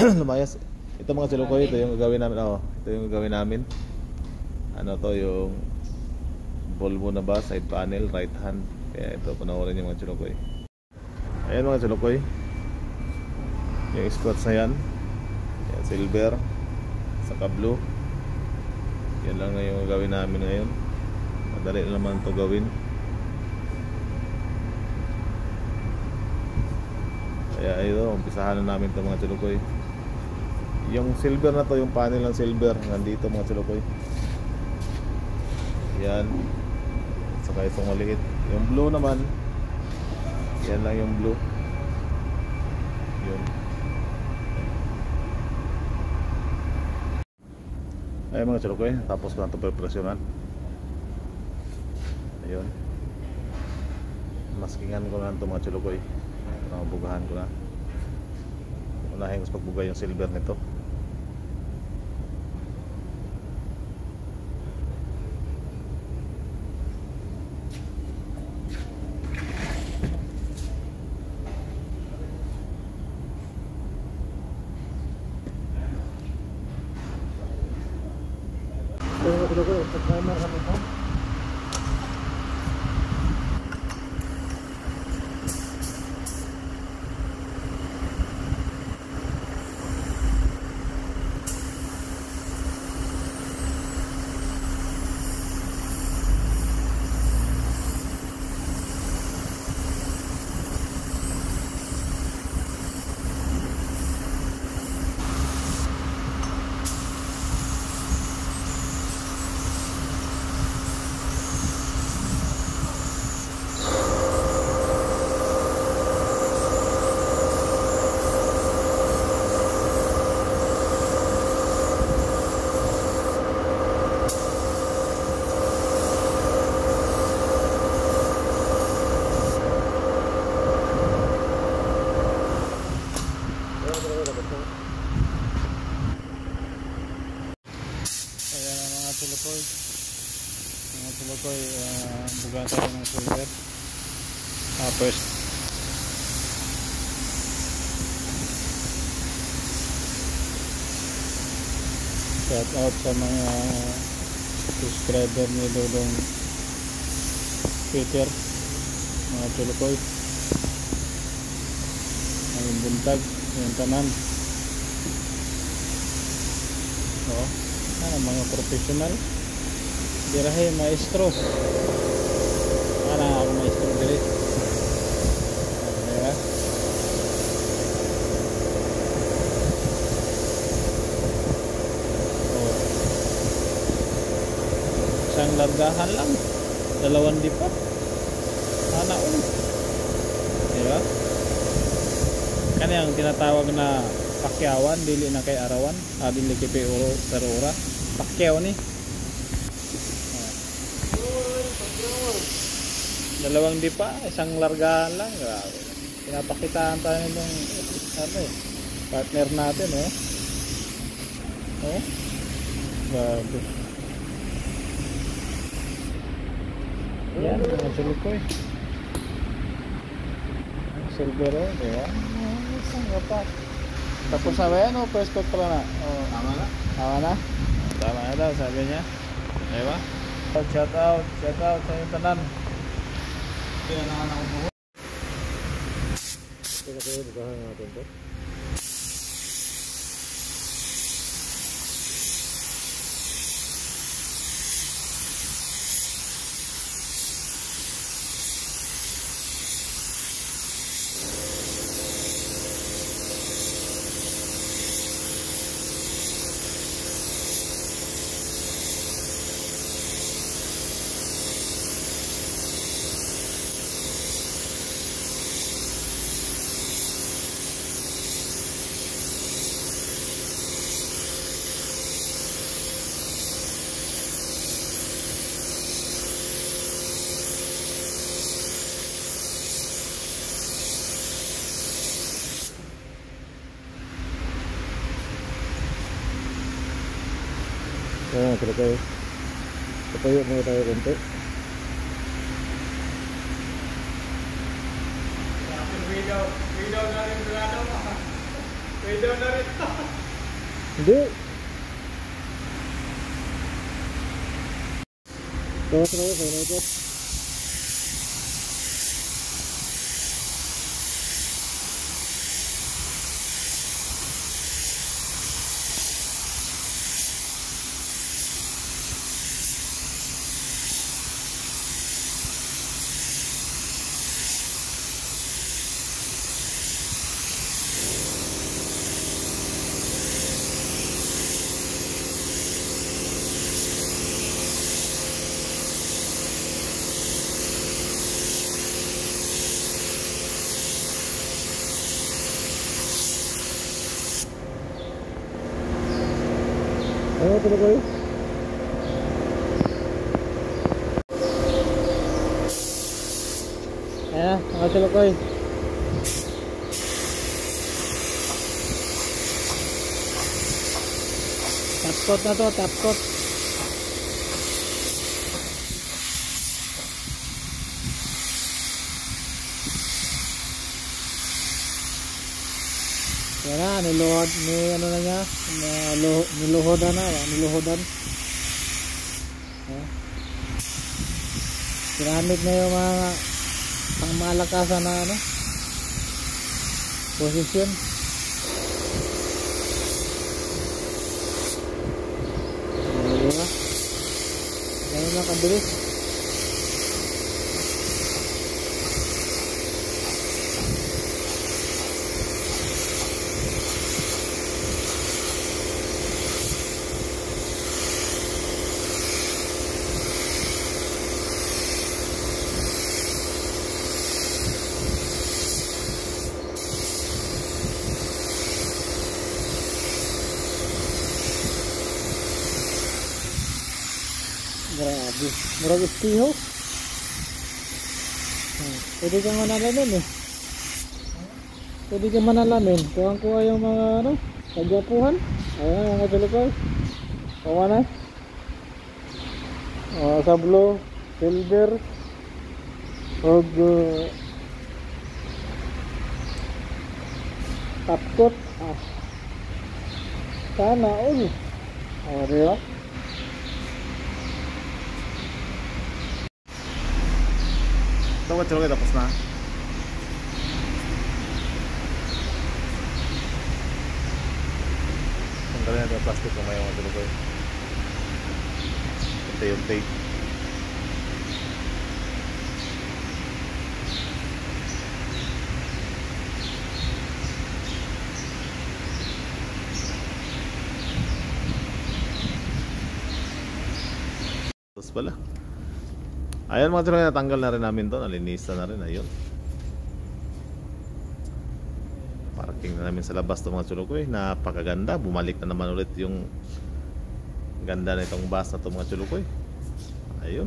lumayas. Ito mga silukoy, ito yung gagawin namin. Ito yung gagawin namin. Ano to, yung Volvo na ba, side panel, right hand. Kaya ito, panoorin yung mga silukoy. Ayan mga silukoy, yung squats na yan. Yan, silver, saka blue. Yan lang na yung gagawin namin ngayon. Madali na naman ito gawin. Kaya ito, umpisahan na namin ito mga silukoy. Yung silver na to, yung panel ng silver, nandito mga silukoy. Yan. Saka itong maliit. Yung blue naman, yan lang yung blue. Yun. Ayun mga silukoy, tapos ko na ito prepresyonan. Ayun. Maskingan ko na ito mga silukoy. Bugahan ko na. Unahin ko pagbuga yung silver nito. Buga tayo ng silver. Tapos shout out sa mga subscriber ni Lulong Peter, mga chulukoy, ang buntag yung tanan. Mga professional dirahe maestro. Ako maestro diri. Diba? Isang largahan lang, 2 lipat. Hanaon. Diba? Kani ang tinatawag na pakyawan, dili na kay arawan, dili kay pero ora. Pakyaw ni. 2 dipa, isang largahan lang. Grabe. Pinapakitaan tayo ng partner natin, grabe. Yan, mga chulukoy. Silver, diba? Isang kapat. Tapos na ba yan, pwesto pala na? Tama na? Tama na? Tama na daw, sabi niya. Diba? Shout out sa yung tanan. Kailangan ako buho. Kaya kayo, bukahan natin ito. Kalau kayo patayo muna tayo konti. Video na rin Pwede na rin. Hindi. Terus saya ikut. Ayo tuloy kayo. Ayan, mga tuloy. Top coat na to, top coat. Yan na, niluhod, ano na niya, niluhodan na, niluhodan. Ginamit na yung mga pangmalakasan na ano, posisyon. Diba? Ganun lang kabilis. Grabe, murag istiho. Pwede kang manalamin eh. Pwede kang manalamin. Kuha yung mga ano, kagwapuhan. Ayan mga tulukay. Kuha na. Sablo, silver, og top coat. Sana all. Diba? Ito ba chulukay tapos na? Tanggalin natin yung plastic kung may mga chulukay. Ito yung tape. Tapos pala. Ayan mga chulukay, natanggal na rin namin to. Nalinista na rin, ayun. Parking na namin sa labas to mga chulukay. Napakaganda, bumalik na naman ulit yung ganda na itong bus na to mga chulukay. Ayun.